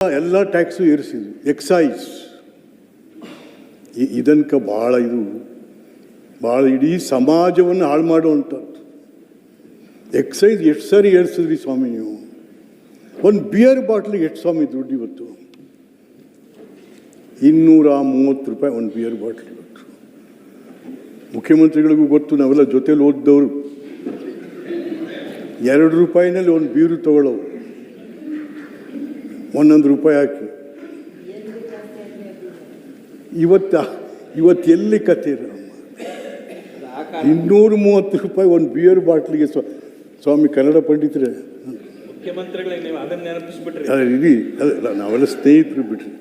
ಎಲ್ಲ tax ಏರಿಸಿದ್ವಿ. Exercise ಇದನ್ಕ ಭಾಳ ಇಡೀ ಸಮಾಜವನ್ನು ಹಾಳು ಮಾಡುವಂಥದ್ದು. ಎಕ್ಸೈಸ್ ಎಷ್ಟು ಸಾರಿ ಏರಿಸಿದ್ರಿ ಸ್ವಾಮಿ ನೀವು? ಒಂದು ಬಿಯರ್ ಬಾಟ್ಲಿಗೆ ಎಷ್ಟು ಸ್ವಾಮಿ ದುಡ್ಡು ಇವತ್ತು? 230 ರೂಪಾಯಿ ಒಂದು ಬಿಯರ್ ಬಾಟ್ಲ್ ಇವತ್ತು. ಮುಖ್ಯಮಂತ್ರಿಗಳಿಗೂ ಗೊತ್ತು, ನಾವೆಲ್ಲ ಜೊತೆಲಿ ಓದಿದವರು. 2 ರೂಪಾಯಿನಲ್ಲಿ ಒಂದು ಬೀರು ತಗೊಳ್ಳೋರು, 1 ರೂಪಾಯಿ ಹಾಕಿ. ಇವತ್ತು ಎಲ್ಲಿ ಕತೆ? 230 ರೂಪಾಯಿ ಒಂದು ಬಿಯರ್ ಬಾಟ್ಲಿಗೆ. ಸ್ವಾಮಿ ಕನ್ನಡ ಪಂಡಿತರೇ, ಇಡೀ ನಾವೆಲ್ಲ ಸ್ನೇಹಿತರು ಬಿಟ್ರಿ,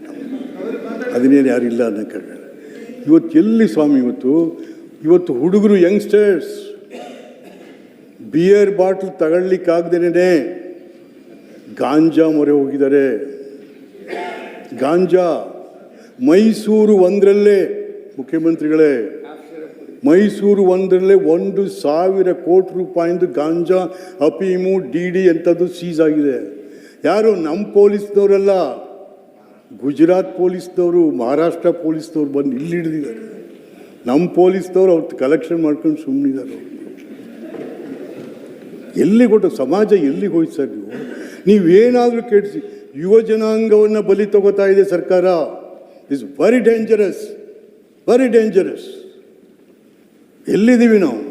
ಅದನ್ನೇನು ಯಾರಿಲ್ಲ ಅನ್ನೋಕ್ಕಾಗಲ್ಲ. ಇವತ್ತು ಎಲ್ಲಿ ಸ್ವಾಮಿ? ಇವತ್ತು ಹುಡುಗರು, ಯಂಗ್ಸ್ಟರ್ಸ್ ಬಿಯರ್ ಬಾಟ್ಲ್ ತಗೊಳ್ಲಿಕ್ಕಾಗ್ದೇನೆ ಗಾಂಜಾ ಮೊರೆ ಹೋಗಿದ್ದಾರೆ. ಗಾಂಜಾ ಮೈಸೂರು ಒಂದರಲ್ಲೇ, ಮುಖ್ಯಮಂತ್ರಿಗಳೇ, ಮೈಸೂರು ಒಂದರಲ್ಲೇ 1,000 ಕೋಟಿ ರೂಪಾಯಿಂದು ಗಾಂಜಾ, ಅಫೀಮು, ಡಿ ಅಂಥದ್ದು ಸೀಸ್ ಆಗಿದೆ. ಯಾರು? ನಮ್ಮ ಪೊಲೀಸ್ನವರಲ್ಲ, ಗುಜರಾತ್ ಪೊಲೀಸ್ನವರು, ಮಹಾರಾಷ್ಟ್ರ ಪೊಲೀಸ್ನವ್ರು ಬಂದು ಇಲ್ಲಿ ಹಿಡಿದಿದ್ದಾರೆ. ನಮ್ಮ ಪೊಲೀಸ್ನವ್ರು ಅವ್ರು ಕಲೆಕ್ಷನ್ ಮಾಡ್ಕೊಂಡು ಸುಮ್ಮನಿದ್ದಾರೆ. ಎಲ್ಲಿ ಕೊಟ್ಟು ಸಮಾಜ ಎಲ್ಲಿಗೆ ಹೋಯ್ತು ಸರ್? ನೀವೇನಾದರೂ ಕೆಡಿಸಿ ಯುವ ಜನಾಂಗವನ್ನು ಬಲಿ ತಗೋತಾ ಇದೆ ಸರ್ಕಾರ. It's very dangerous, very dangerous. ಎಲ್ಲಿದ್ದೀವಿ ನಾವು?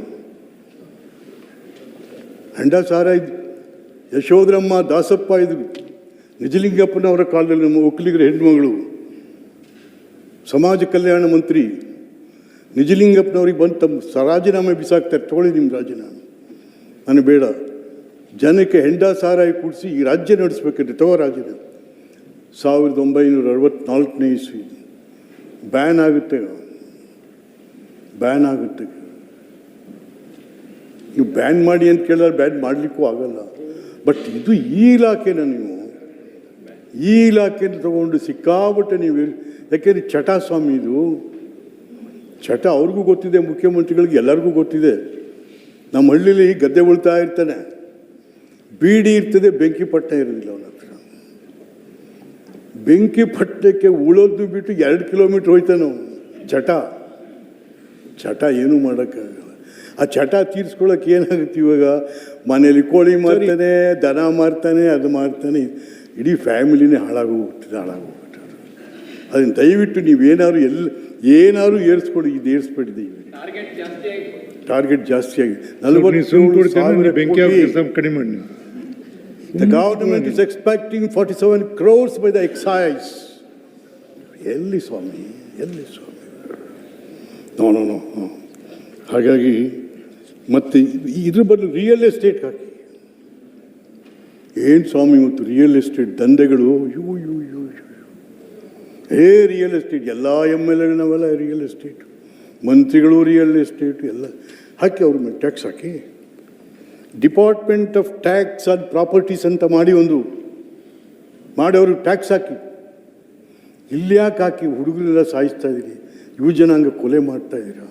ಸಾರ ಇದ್ವಿ, ಯಶೋಧರಮ್ಮ, ದಾಸಪ್ಪ ಇದ್ವಿ, ನಿಜಲಿಂಗಪ್ಪನವರ ಕಾಲದಲ್ಲಿ ನಮ್ಮ ಒಕ್ಕಲಿಗರ ಹೆಣ್ಮಗಳು, ಸಮಾಜ ಕಲ್ಯಾಣ ಮಂತ್ರಿ ನಿಜಲಿಂಗಪ್ಪನವ್ರಿಗೆ ಬಂದು ತಮ್ಮ ರಾಜೀನಾಮೆ ಬಿಸಾಕ್ತಾರೆ. ತಗೊಳ್ಳಿ ನಿಮ್ಮ ರಾಜೀನಾಮೆ, ನನಗೆ ಬೇಡ. ಜನಕ್ಕೆ ಸಾರಾಯಿ ಕುಡಿಸಿ ಈ ರಾಜ್ಯ ನಡೆಸ್ಬೇಕಂದ್ರೆ ತಗೋ ರಾಜೀನಾಮೆ. 1964ನೇ ಇಸ್ವಿ ಬ್ಯಾನ್ ಆಗುತ್ತೆ. ನೀವು ಬ್ಯಾನ್ ಮಾಡಿ ಅಂತ ಕೇಳಿದ್ರೆ ಬ್ಯಾನ್ ಮಾಡಲಿಕ್ಕೂ ಆಗಲ್ಲ. ಬಟ್ ಇದು ಈ ಇಲಾಖೆನ ನೀವು ಈ ಇಲಾಖೆನ ತಗೊಂಡು ಸಿಕ್ಕಾಬಿಟ್ಟೆ ನೀವು. ಯಾಕೆಂದರೆ ಚಟ ಸ್ವಾಮಿ, ಇದು ಚಟ. ಅವ್ರಿಗೂ ಗೊತ್ತಿದೆ, ಮುಖ್ಯಮಂತ್ರಿಗಳಿಗೆ ಎಲ್ಲರಿಗೂ ಗೊತ್ತಿದೆ. ನಮ್ಮ ಹಳ್ಳಿಲಿ ಗದ್ದೆ ಉಳ್ತಾ ಇರ್ತಾನೆ, ಬೀಡಿ ಇರ್ತದೆ, ಬೆಂಕಿ ಪಟ್ಟಣ ಇರೋದಿಲ್ಲ ಅವನ ಹತ್ರ. ಬೆಂಕಿ ಪಟ್ಟಣಕ್ಕೆ ಉಳೋದು ಬಿಟ್ಟು 2 ಕಿಲೋಮೀಟ್ರ್ ಹೋಯ್ತಾನೆ ಅವನು. ಚಟ ಏನೂ ಮಾಡೋಕ್ಕಾಗಲ್ಲ. ಆ ಚಟ ತೀರಿಸ್ಕೊಳ್ಳೋಕೆ ಏನಾಗುತ್ತೆ ಇವಾಗ? ಮನೇಲಿ ಕೋಳಿ ಮಾರ್ತಾನೆ, ದನ ಮಾರ್ತಾನೆ, ಅದು ಮಾರ್ತಾನೆ, ಇಡೀ ಫ್ಯಾಮಿಲಿನೇ ಹಾಳಾಗೋಗ್ಬಿಟ್ಟಿದೆ. ಅದನ್ನು ದಯವಿಟ್ಟು ನೀವೇನಾದ್ರು ಏನಾದ್ರು ಏರಿಸ್ಕೊಳ್ಳಿ. ಇದು ಏರಿಸ್ಬಿಟ್ಟಿದೆ, ಟಾರ್ಗೆಟ್ ಜಾಸ್ತಿ ಆಗಿದೆ. 47,000 ಕಡಿಮೆ ಮಾಡಿ. The government is expecting 47 crores by the excise. ಎಲ್ಲಿ ಸ್ವಾಮಿ? ನೋ. ಹಾಗಾಗಿ ಮತ್ತೆ ಇದ್ರ ಬದಲು ರಿಯಲ್ ಎಸ್ಟೇಟ್ ಹಾಕಿ. ಏನು ಸ್ವಾಮಿ ಇವತ್ತು ರಿಯಲ್ ಎಸ್ಟೇಟ್ ದಂಧೆಗಳು? ರಿಯಲ್ ಎಸ್ಟೇಟ್ ಎಲ್ಲ MLAಗಳನ್ನೆಲ್ಲ ರಿಯಲ್ ಎಸ್ಟೇಟ್, ಮಂತ್ರಿಗಳು ರಿಯಲ್ ಎಸ್ಟೇಟ್ ಎಲ್ಲ ಹಾಕಿ ಅವ್ರ ಮೇಲೆ tax hockey. Department of tax and properties ಅಂತ ಮಾಡಿ ಅವ್ರಿಗೆ ಟ್ಯಾಕ್ಸ್ ಹಾಕಿ. ಇಲ್ಲಿ ಯಾಕೆ ಹಾಕಿ? ಹುಡುಗರೆಲ್ಲ ಸಾಯಿಸ್ತಾ ಇದ್ದೀರಿ, ಯುವ ಜನಾಂಗ ಕೊಲೆ ಮಾಡ್ತಾ ಇದ್ದೀರಾ.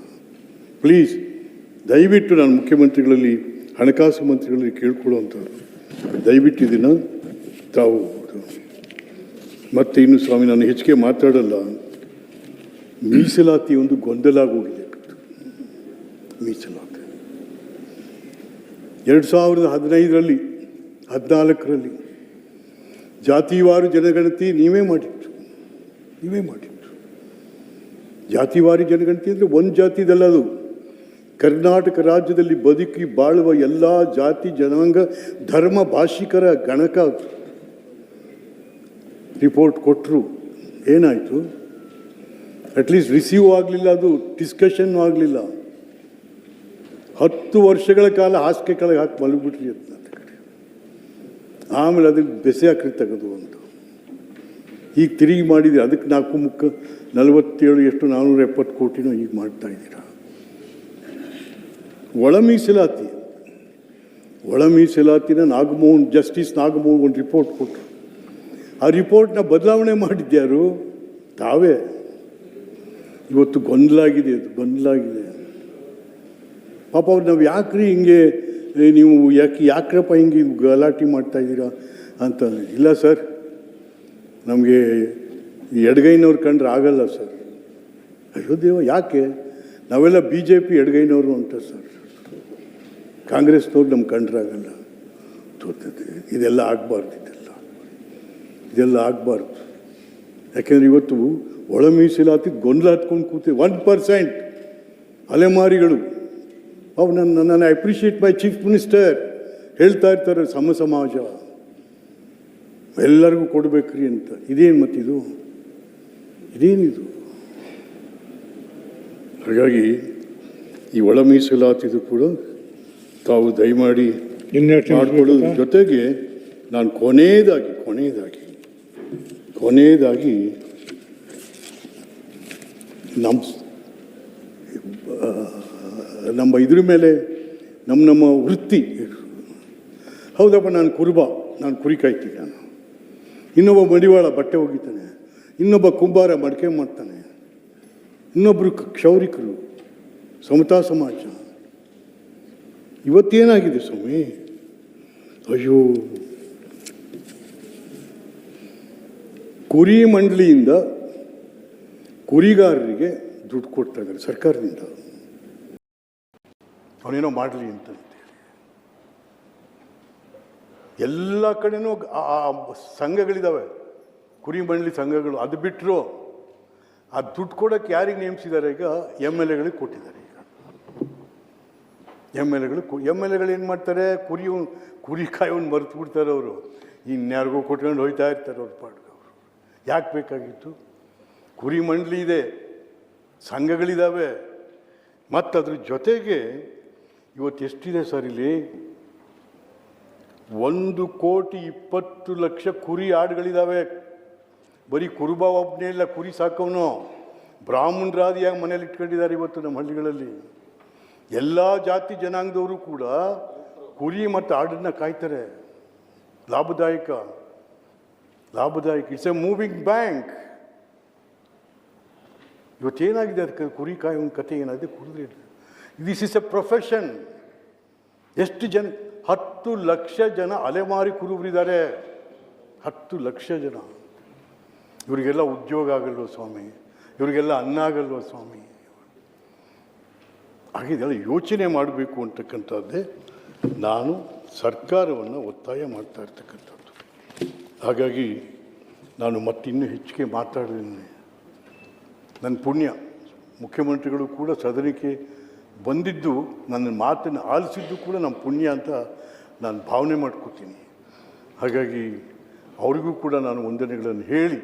ಪ್ಲೀಸ್ ದಯವಿಟ್ಟು ನಾನು ಮುಖ್ಯಮಂತ್ರಿಗಳಲ್ಲಿ, ಹಣಕಾಸು ಮಂತ್ರಿಗಳಲ್ಲಿ ಕೇಳ್ಕೊಳ್ಳುವಂಥದ್ದು, ದಯವಿಟ್ಟು ಇದನ್ನು ತಾವು. ಮತ್ತು ಇನ್ನು ಸ್ವಾಮಿ, ನಾನು ಹೆಚ್ಚಿಗೆ ಮಾತಾಡಲ್ಲ. ಮೀಸಲಾತಿ ಒಂದು ಗೊಂದಲ ಆಗೋಗಿದೆ. ಮೀಸಲಾತಿ 2015ರಲ್ಲಿ 14ರಲ್ಲಿ ಜಾತಿವಾರು ಜನಗಣತಿ ನೀವೇ ಮಾಡಿತ್ತು. ಜಾತಿವಾರಿ ಜನಗಣತಿ ಅಂದರೆ ಒಂದು ಜಾತಿದಲ್ಲ, ಅದು ಕರ್ನಾಟಕ ರಾಜ್ಯದಲ್ಲಿ ಬದುಕಿ ಬಾಳುವ ಎಲ್ಲ ಜಾತಿ, ಜನಾಂಗ, ಧರ್ಮ, ಭಾಷಿಕರ ಗಣಕ ರಿಪೋರ್ಟ್ ಕೊಟ್ಟರು. ಏನಾಯಿತು? ಅಟ್ಲೀಸ್ಟ್ ರಿಸೀವ್ ಆಗಲಿಲ್ಲ, ಅದು ಡಿಸ್ಕಷನ್ ಆಗಲಿಲ್ಲ. 10 ವರ್ಷಗಳ ಕಾಲ ಹಾಸಿಗೆ ಕೆಳಗೆ ಹಾಕಿ ಮಲಗಿಬಿಟ್ರಿ ಅಂತ ಕಡೆ. ಆಮೇಲೆ ಅದಕ್ಕೆ ಬೆಸೆ ಹಾಕಿ ತೆಗೆದು ಅಂತ ಈಗ ತಿರುಗಿ ಮಾಡಿದ್ದೀರಿ. ಅದಕ್ಕೆ 47 ಎಷ್ಟು 470 ಕೋಟಿನೋ ಈಗ ಮಾಡ್ತಾ ಇದ್ದೀರಾ. ಒಳ ಮೀಸಲಾತಿನ ಜಸ್ಟಿಸ್ ನಾಗಮೋಹನ್ ಒಂದು ರಿಪೋರ್ಟ್ ಕೊಟ್ಟರು. ಆ ರಿಪೋರ್ಟ್ನ ಬದಲಾವಣೆ ಮಾಡಿದ್ಯಾರು? ತಾವೇ. ಇವತ್ತು ಗೊಂದಲಾಗಿದೆ. ಪಾಪ ಅವ್ರು ನಾವು ಯಾಕ್ರಿ ಹಿಂಗೆ ಯಾಕ್ರಪ್ಪ ಹಿಂಗೆ ಗಲಾಟೆ ಮಾಡ್ತಾ ಇದ್ದೀರಾ ಅಂತ. ಇಲ್ಲ ಸರ್, ನಮಗೆ ಎಡಗೈನವ್ರು ಕಂಡ್ರೆ ಆಗಲ್ಲ ಸರ್. ಅಯ್ಯೋ ದೇವ, ಯಾಕೆ ನಾವೆಲ್ಲ ಬಿ ಜೆ ಪಿ ಎಡಗೈನವರು ಅಂತ ಸರ್, ಕಾಂಗ್ರೆಸ್ನವ್ರು ನಮ್ಮ ಕಂಡ್ರಾಗಲ್ಲ. ಇದೆಲ್ಲ ಆಗಬಾರ್ದು, ಇದೆಲ್ಲ ಆಗಬಾರ್ದು. ಯಾಕೆಂದರೆ ಇವತ್ತು ಒಳ ಮೀಸಲಾತಿ ಗೊಂದಲ ಹತ್ಕೊಂಡು ಕೂತಿ 1% ಅಲೆಮಾರಿಗಳು. ಅವು ನನ್ನ ಅಪ್ರಿಷಿಯೇಟ್ ಮೈ ಚೀಫ್ ಮಿನಿಸ್ಟರ್ ಹೇಳ್ತಾ ಇರ್ತಾರೆ, ಸಮಾಜ ಎಲ್ಲರಿಗೂ ಕೊಡಬೇಕ್ರಿ ಅಂತ. ಇದೇನು ಮತ್ತಿದು, ಇದೇನಿದು? ಹಾಗಾಗಿ ಈ ಒಳ ಮೀಸಲಾತಿದು ಕೂಡ ತಾವು ದಯಮಾಡಿ ಮಾಡಿಕೊಳ್ಳೋದ್ರ ಜೊತೆಗೆ ನಾನು ಕೊನೆಯದಾಗಿ ನಮ್ಮ ಇದ್ರ ಮೇಲೆ ನಮ್ಮ ವೃತ್ತಿ. ಹೌದಪ್ಪ, ನಾನು ಕುರಿ ಕಾಯ್ತೀನಿ. ನಾನು ಇನ್ನೊಬ್ಬ ಮಡಿವಾಳ ಬಟ್ಟೆ ಒಗಿತಾನೆ, ಇನ್ನೊಬ್ಬ ಕುಂಬಾರ ಮಡಿಕೆ ಮಾಡ್ತಾನೆ, ಇನ್ನೊಬ್ಬರು ಕ್ಷೌರಿಕರು, ಸಮತಾ ಸಮಾಜ. ಇವತ್ತೇನಾಗಿದೆ ಸ್ವಾಮಿ? ಅಯ್ಯೋ, ಕುರಿ ಮಂಡಳಿಯಿಂದ ಕುರಿಗಾರರಿಗೆ ದುಡ್ಡು ಕೊಡ್ತಾ ಇದ್ದಾರೆ ಸರ್ಕಾರದಿಂದ, ಅವನೇನೋ ಮಾಡಲಿ ಅಂತಂತೇಳಿ. ಎಲ್ಲ ಕಡೆನೂ ಸಂಘಗಳಿದ್ದಾವೆ, ಕುರಿ ಮಂಡಳಿ ಸಂಘಗಳು. ಅದು ಬಿಟ್ಟರು ಆ ದುಡ್ಡು ಕೊಡೋಕ್ಕೆ ಯಾರಿಗೆ ನೇಮಿಸಿದ್ದಾರೆ? ಈಗ MLAಗಳಿಗೆ ಕೊಟ್ಟಿದ್ದಾರೆ. ಈಗ MLAಗಳು ಏನು ಮಾಡ್ತಾರೆ? ಕುರಿ ಕಾಯೋನು ಮರೆತು ಬಿಡ್ತಾರೆ ಅವರು. ಇನ್ಯಾರಿಗೂ ಕೊಟ್ಕೊಂಡು ಹೋಯ್ತಾ ಇರ್ತಾರೆ ಅವ್ರ ಪಾಡ್ಗೆ. ಅವರು ಯಾಕೆ ಬೇಕಾಗಿತ್ತು? ಕುರಿ ಮಂಡಳಿ ಇದೆ, ಸಂಘಗಳಿದ್ದಾವೆ. ಮತ್ತು ಅದ್ರ ಜೊತೆಗೆ ಇವತ್ತು ಎಷ್ಟಿದೆ ಸರ್ ಇಲ್ಲಿ? 1,20,00,000 ಕುರಿ ಆಡುಗಳಿದ್ದಾವೆ. ಬರೀ ಕುರುಬ ಒಬ್ಬನೇ ಇಲ್ಲ, ಕುರಿ ಸಾಕವನು ಬ್ರಾಹ್ಮಣರಾದಿಯಾಗಿ ಮನೇಲಿ ಇಟ್ಕೊಂಡಿದ್ದಾರೆ ಇವತ್ತು ನಮ್ಮ ಹಳ್ಳಿಗಳಲ್ಲಿ. ಎಲ್ಲ ಜಾತಿ ಜನಾಂಗದವರು ಕೂಡ ಕುರಿ ಮತ್ತು ಆಡನ್ನು ಕಾಯ್ತಾರೆ. ಲಾಭದಾಯಕ. It's a moving bank. ಇವತ್ತೇನಾಗಿದೆ ಅದಕ್ಕೆ? ಕುರಿ ಕಾಯೋನ ಕತೆ ಏನಾಗಿದೆ? ಕುಡಿದ್ರೆ ದಿಸ್ ಇಸ್ ಎ ಪ್ರೊಫೆಷನ್. ಎಷ್ಟು ಜನ? 10 ಲಕ್ಷ ಜನ ಅಲೆಮಾರಿ ಕುರುಬರಿದ್ದಾರೆ. 10 ಲಕ್ಷ ಜನ. ಇವರಿಗೆಲ್ಲ ಉದ್ಯೋಗ ಆಗಲ್ವ ಸ್ವಾಮಿ? ಇವರಿಗೆಲ್ಲ ಅನ್ನ ಆಗಲ್ವ ಸ್ವಾಮಿ? ಹಾಗಿದೆಲ್ಲ ಯೋಚನೆ ಮಾಡಬೇಕು ಅಂತಕ್ಕಂಥದ್ದೇ ನಾನು ಸರ್ಕಾರವನ್ನು ಒತ್ತಾಯ ಮಾಡ್ತಾ ಇರ್ತಕ್ಕಂಥದ್ದು. ಹಾಗಾಗಿ ನಾನು ಮತ್ತಿನ್ನೂ ಹೆಚ್ಚಿಗೆ ಮಾತಾಡಿದ್ದೀನಿ. ನನ್ನ ಪುಣ್ಯ, ಮುಖ್ಯಮಂತ್ರಿಗಳು ಕೂಡ ಸದನಕ್ಕೆ ಬಂದಿದ್ದು, ನನ್ನ ಮಾತನ್ನು ಆಲಿಸಿದ್ದು ಕೂಡ ನಮ್ಮ ಪುಣ್ಯ ಅಂತ ನಾನು ಭಾವನೆ ಮಾಡ್ಕೋತೀನಿ. ಹಾಗಾಗಿ ಅವರಿಗೂ ಕೂಡ ನಾನು ವಂದನೆಗಳನ್ನು ಹೇಳಿ